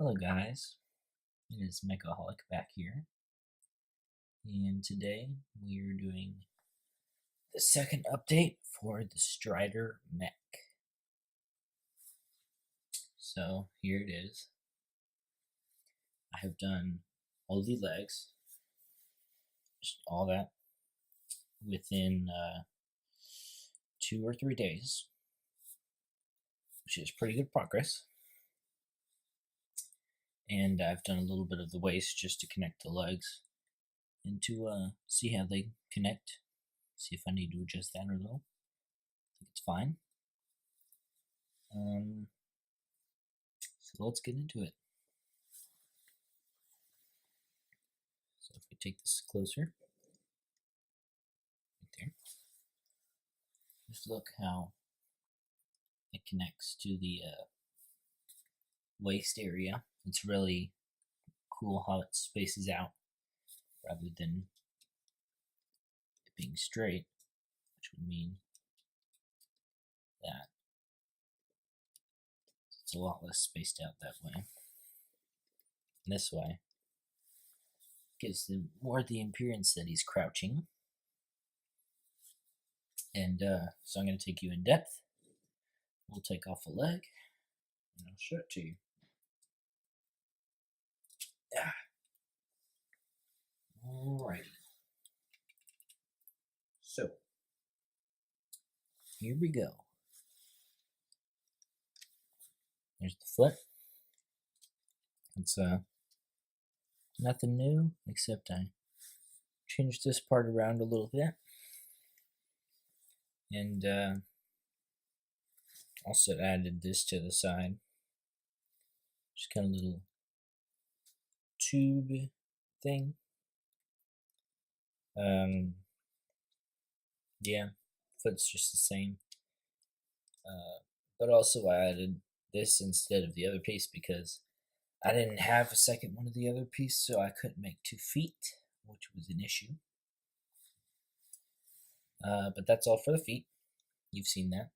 Hello guys, it is Mechahaulic back here, and today we are doing the second update for the Strider Mech. So here it is. I have done all the legs, just all that, within 2 or 3 days, which is pretty good progress. And I've done a little bit of the waist just to connect the legs and to see how they connect. See if I need to adjust that a little. I think it's fine. So let's get into it. So if we take this closer, right there, just look how it connects to the waist area. It's really cool how it spaces out rather than it being straight, which would mean that it's a lot less spaced out that way. And this way gives them more the appearance that he's crouching. And so I'm going to take you in depth. We'll take off a leg and I'll show it to you. Alrighty. So here we go. There's the foot. It's nothing new except I changed this part around a little bit, and also added this to the side. Just kind of little tube thing. Yeah, foot's just the same. But also I added this instead of the other piece because I didn't have a second one of the other piece, so I couldn't make 2 feet, which was an issue. But that's all for the feet. You've seen that.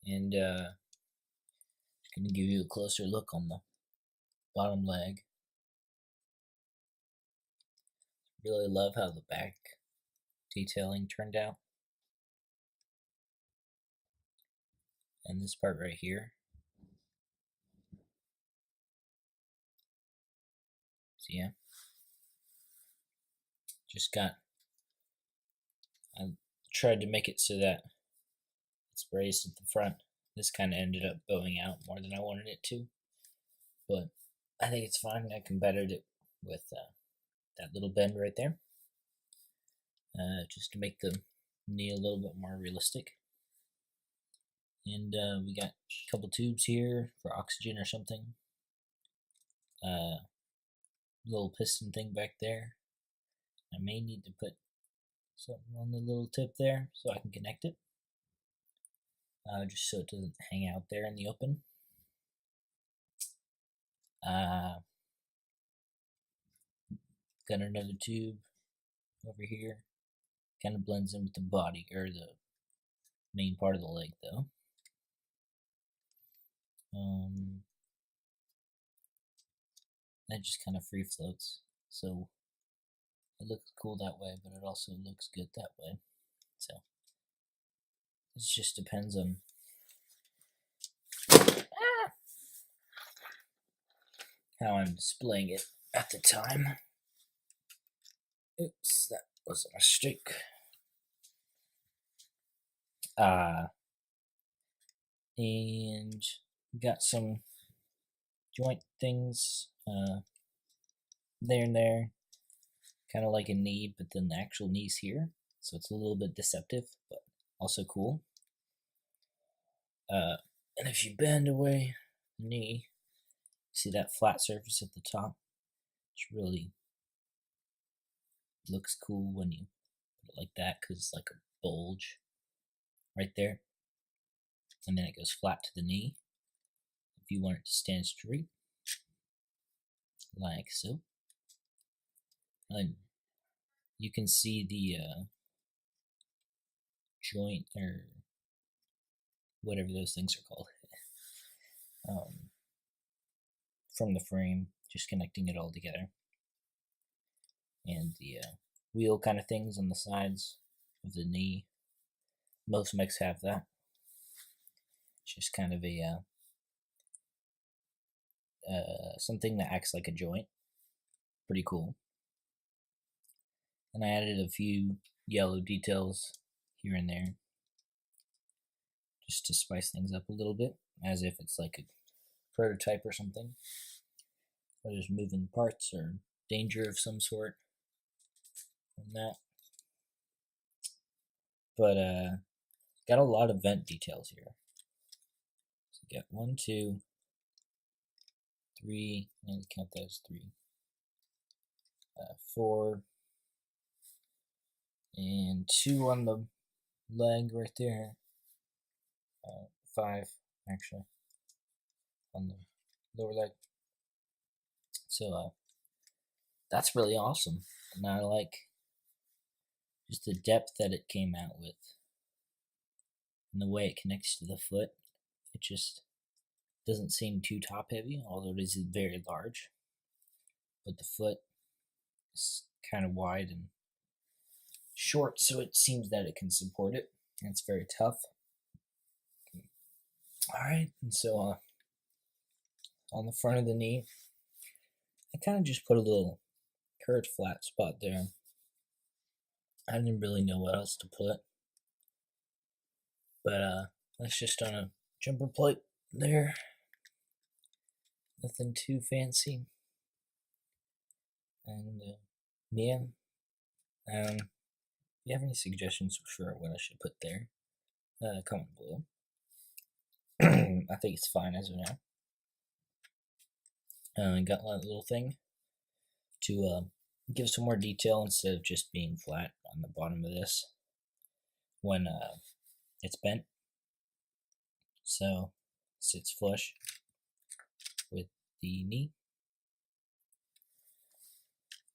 And just going to give you a closer look on the bottom leg. Really love how the back detailing turned out. And this part right here. So yeah. I tried to make it so that it's raised at the front. This kind of ended up bowing out more than I wanted it to. But I think it's fine. I combated it with that little bend right there. Just to make the knee a little bit more realistic. And we got a couple tubes here for oxygen or something. Little piston thing back there. I may need to put something on the little tip there so I can connect it. Just so it doesn't hang out there in the open. Got another tube over here. Kind of blends in with the body, or the main part of the leg though. That just kind of free floats, so it looks cool that way, but it also looks good that way. So it just depends on how I'm displaying it at the time. Oops, that was a mistake. And got some joint things there and there, kind of like a knee, but then the actual knee's here, so it's a little bit deceptive, but also cool. And if you bend away the knee, see that flat surface at the top, which really looks cool when you put it like that, because it's like a bulge right there, and then it goes flat to the knee. If you want it to stand straight, like so, and you can see the joint, or whatever those things are called, from the frame, just connecting it all together. And the wheel kind of things on the sides of the knee. Most mechs have that. It's just kind of a something that acts like a joint. Pretty cool. And I added a few yellow details here and there, just to spice things up a little bit, as if it's like a prototype or something. Or there's moving parts or danger of some sort from that. But got a lot of vent details here. So get 1, 2, 3, and count that as 3, 4, and 2 on the leg right there. 5 actually on the lower leg. So that's really awesome, and I like just the depth that it came out with, and the way it connects to the foot. It just doesn't seem too top heavy, although it is very large. But the foot is kind of wide and short, so it seems that it can support it, and it's very tough. Alright, and so on the front of the knee, I kind of just put a little curved flat spot there. I didn't really know what else to put, but that's just on a jumper plate there. Nothing too fancy. And yeah, if you have any suggestions for what I should put there, comment below. I think it's fine as of now. Got a little thing to give some more detail instead of just being flat on the bottom of this when it's bent. So it sits flush with the knee.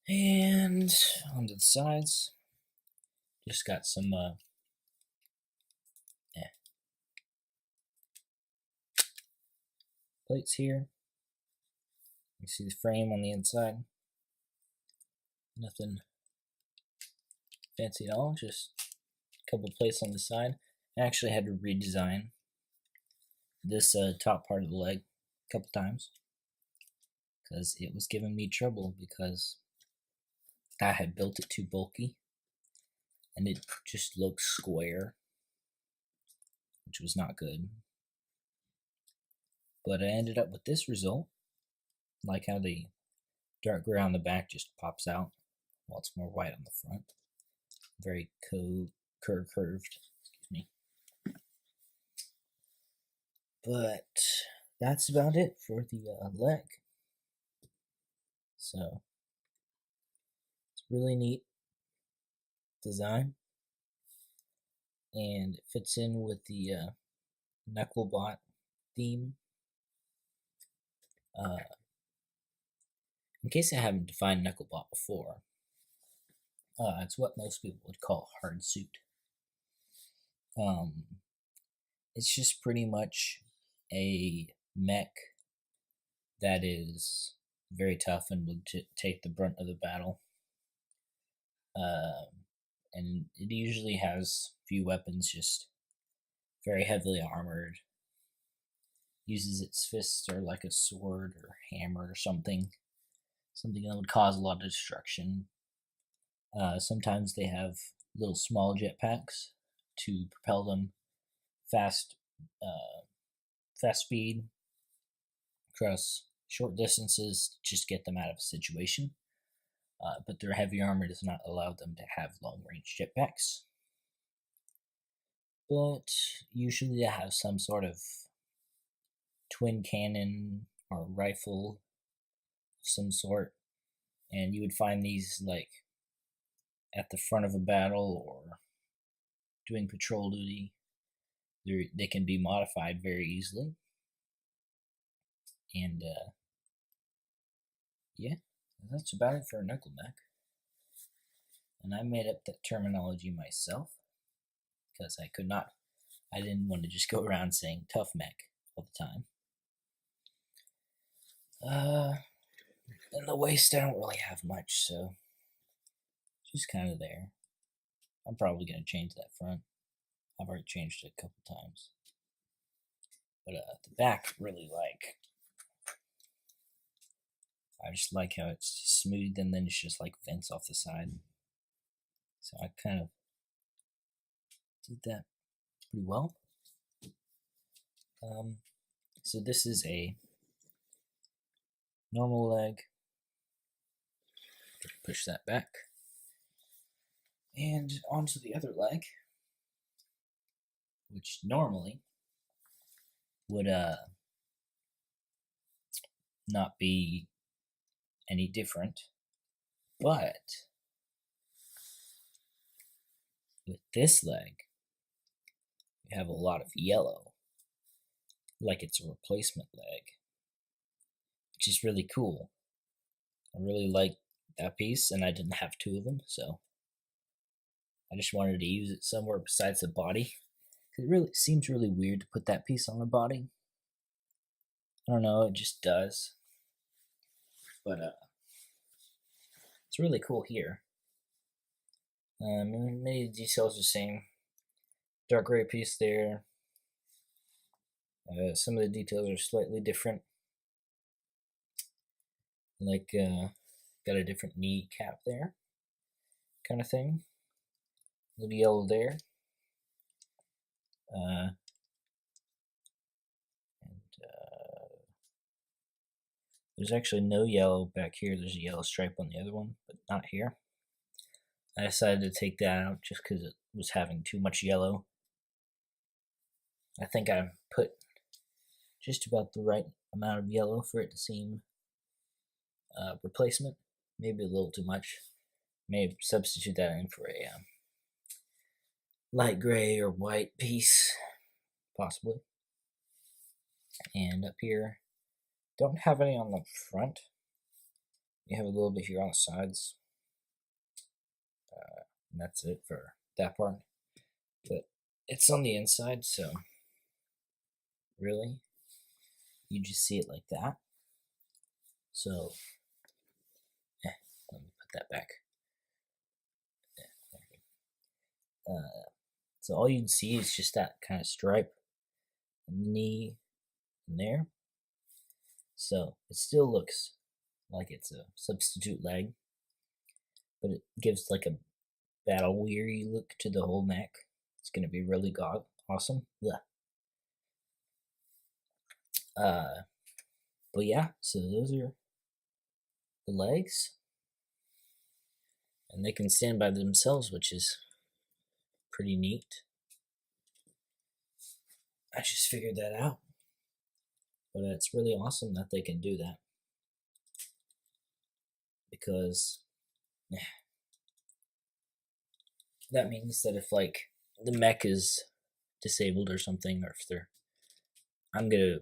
And onto the sides, just got some plates here. You see the frame on the inside. Nothing fancy at all, just a couple plates on the side. I actually had to redesign this top part of the leg a couple times because it was giving me trouble because I had built it too bulky and it just looked square, which was not good. But I ended up with this result. Like how the dark gray on the back just pops out while it's more white on the front. Very curved, excuse me. But that's about it for the leg. So it's really neat design, and it fits in with the Knucklebot theme. In case I haven't defined Knucklebot before, it's what most people would call hard suit. It's just pretty much a mech that is very tough and would take the brunt of the battle. And it usually has few weapons, just very heavily armored. Uses its fists or like a sword or hammer or something that would cause a lot of destruction. Sometimes they have little small jetpacks to propel them fast speed across short distances, just get them out of a situation. But their heavy armor does not allow them to have long-range jetpacks. But usually they have some sort of twin cannon or rifle of some sort, and you would find these like at the front of a battle or doing patrol duty. They can be modified very easily, and yeah, that's about it for a knuckle mech. And I made up that terminology myself because I didn't want to just go around saying tough mech all the time. In the waist, I don't really have much, so just kind of there. I'm probably gonna change that front. I've already changed it a couple times, but the back really I just like how it's smooth and then it's just like vents off the side. So I kind of did that pretty well. So this is a normal leg. Push that back. And onto the other leg, which normally would not be any different, but with this leg, you have a lot of yellow, like it's a replacement leg, which is really cool. I really like that piece, and I didn't have two of them, so I just wanted to use it somewhere besides the body. It really seems really weird to put that piece on the body. I don't know, it just does. But it's really cool here. Many details are the same. Dark gray piece there. Some of the details are slightly different. Like, got a different knee cap there, kind of thing. A little yellow there. There's actually no yellow back here. There's a yellow stripe on the other one, but not here. I decided to take that out just because it was having too much yellow. I think I put just about the right amount of yellow for it to seem replacement. Maybe a little too much. Maybe substitute that in for a light gray or white piece, possibly. And up here, don't have any on the front. You have a little bit here on the sides. And that's it for that part. But it's on the inside, so really, you just see it like that. So, let me put that back. So all you'd see is just that kind of stripe in the knee and there. So it still looks like it's a substitute leg, but it gives like a battle weary look to the whole neck. It's gonna be really awesome. Yeah. But yeah, so those are the legs, and they can stand by themselves, which is pretty neat. I just figured that out, but it's really awesome that they can do that, because that means that if like the mech is disabled or something, or if I'm gonna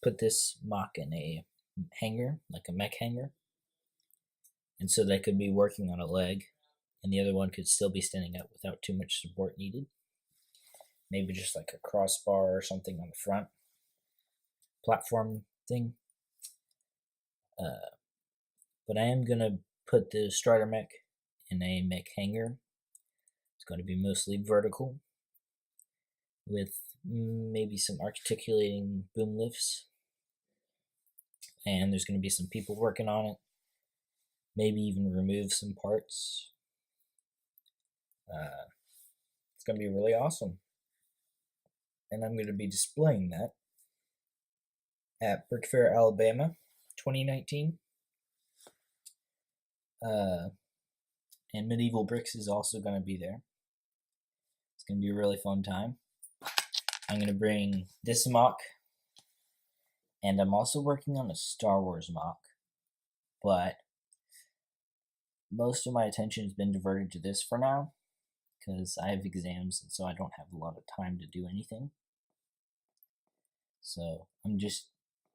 put this mock in a hanger, like a mech hanger, and so they could be working on a leg, and the other one could still be standing up without too much support needed. Maybe just like a crossbar or something on the front platform thing. But I am gonna put the Strider mech in a mech hanger. It's going to be mostly vertical, with maybe some articulating boom lifts, and there's going to be some people working on it. Maybe even remove some parts. It's going to be really awesome, and I'm going to be displaying that at Brick Fair, Alabama, 2019. And Medieval Bricks is also going to be there. It's going to be a really fun time. I'm going to bring this mock, and I'm also working on a Star Wars mock, but most of my attention has been diverted to this for now, because I have exams, and so I don't have a lot of time to do anything. So I'm just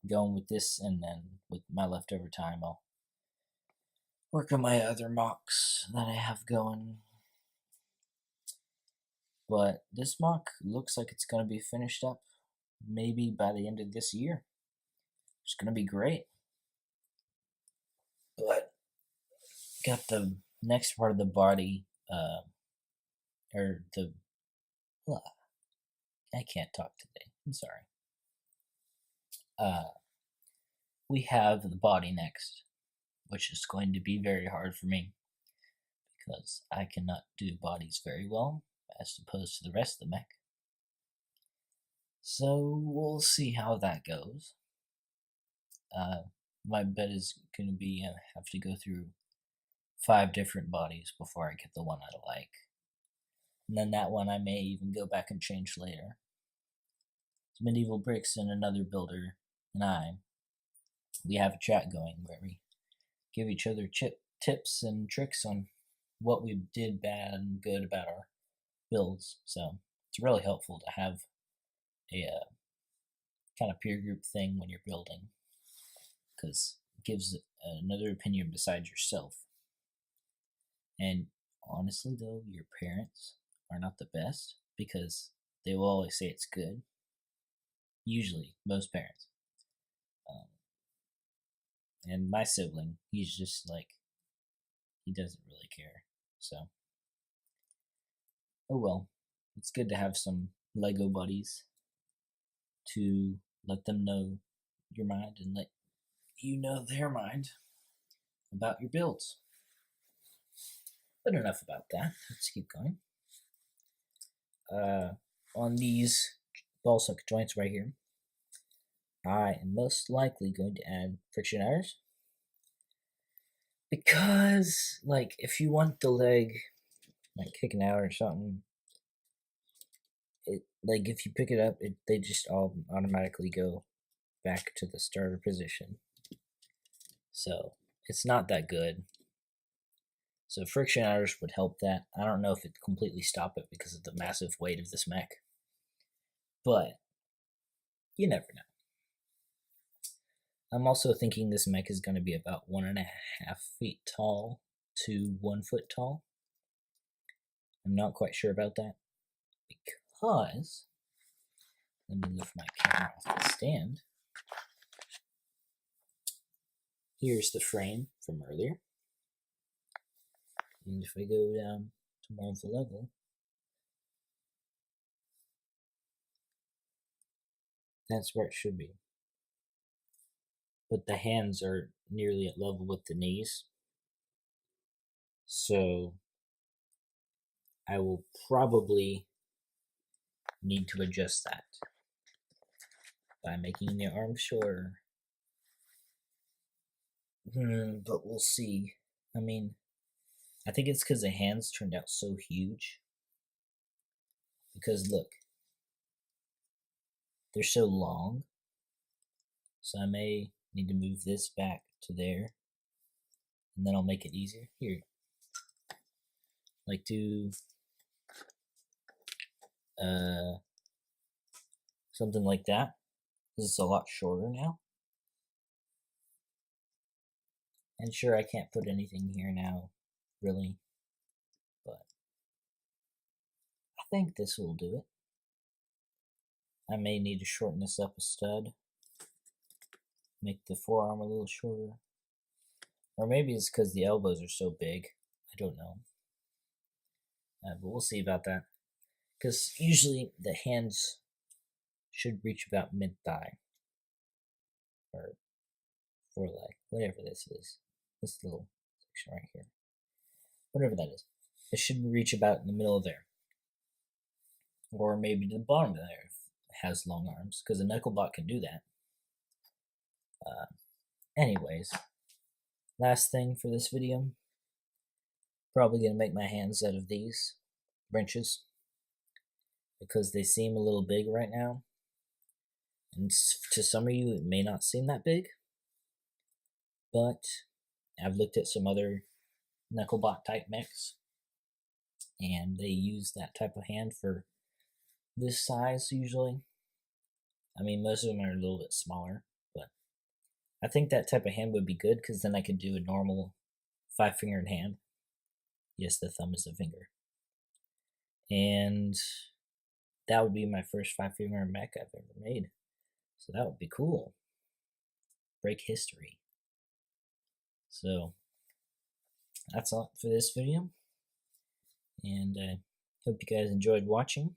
going with this, and then with my leftover time, I'll work on my other mocks that I have going. But this mock looks like it's going to be finished up maybe by the end of this year. It's gonna be great. But got the next part of the body, or the. I can't talk today. I'm sorry. We have the body next, which is going to be very hard for me because I cannot do bodies very well as opposed to the rest of the mech. So we'll see how that goes. My bet is going to be have to go through 5 different bodies before I get the one I like. And then that one I may even go back and change later. It's Medieval Bricks and another builder and we have a chat going where we give each other tips and tricks on what we did bad and good about our builds. So it's really helpful to have a kind of peer group thing when you're building, because it gives another opinion besides yourself. And honestly, though, your parents are not the best because they will always say it's good. Usually, most parents. And my sibling, he's just like, he doesn't really care. So, oh well. It's good to have some Lego buddies to let them know your mind and let you know their mind about your builds. But enough about that. Let's keep going. On these ball socket joints right here, I am most likely going to add friction irons. Because, like, if you want the leg, like, kicking out or something, like, if you pick it up, they just all automatically go back to the starter position. So, it's not that good. So, friction irons would help that. I don't know if it'd completely stop it because of the massive weight of this mech. But, you never know. I'm also thinking this mech is going to be about 1.5 feet tall to 1 foot tall. I'm not quite sure about that because, let me lift my camera off the stand. Here's the frame from earlier. And if I go down to more of the level, that's where it should be. But the hands are nearly at level with the knees. So I will probably need to adjust that by making the arms shorter. But we'll see. I mean, I think it's because the hands turned out so huge. Because look, they're so long. So I may need to move this back to there. And then I'll make it easier. Here. Like do something like that. Because it's a lot shorter now. And sure, I can't put anything here now, really. But I think this will do it. I may need to shorten this up a stud. Make the forearm a little shorter. Or maybe it's because the elbows are so big. I don't know. But we'll see about that. Because usually the hands should reach about mid-thigh. Or foreleg. Whatever this is. This little section right here. Whatever that is. It should reach about in the middle of there. Or maybe to the bottom of there if it has long arms. Because a Knucklebot can do that. Anyways. Last thing for this video. Probably going to make my hands out of these wrenches. Because they seem a little big right now. And to some of you, it may not seem that big. But I've looked at some other Knucklebot type mechs. And they use that type of hand for this size usually. I mean, most of them are a little bit smaller. But I think that type of hand would be good because then I could do a normal 5-fingered hand. Yes, the thumb is a finger. And that would be my first 5-finger mech I've ever made. So that would be cool. break history. So that's all for this video, and I hope you guys enjoyed watching.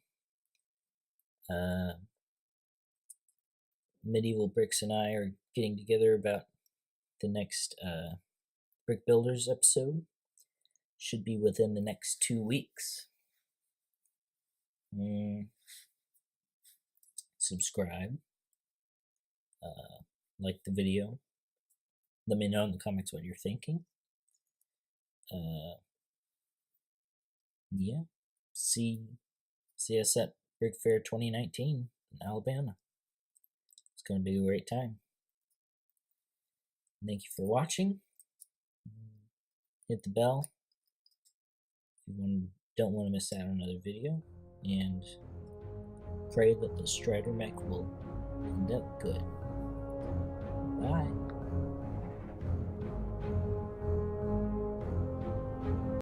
Medieval Bricks and I are getting together about the next Brick Builders episode. Should be within the next 2 weeks. Subscribe, like the video, let me know in the comments what you're thinking. Yeah, see us at Brick Fair 2019 in Alabama. It's going to be a great time. Thank you for watching. Hit the bell if you don't want to miss out on another video, and pray that the Strider Mech will end up good. Bye.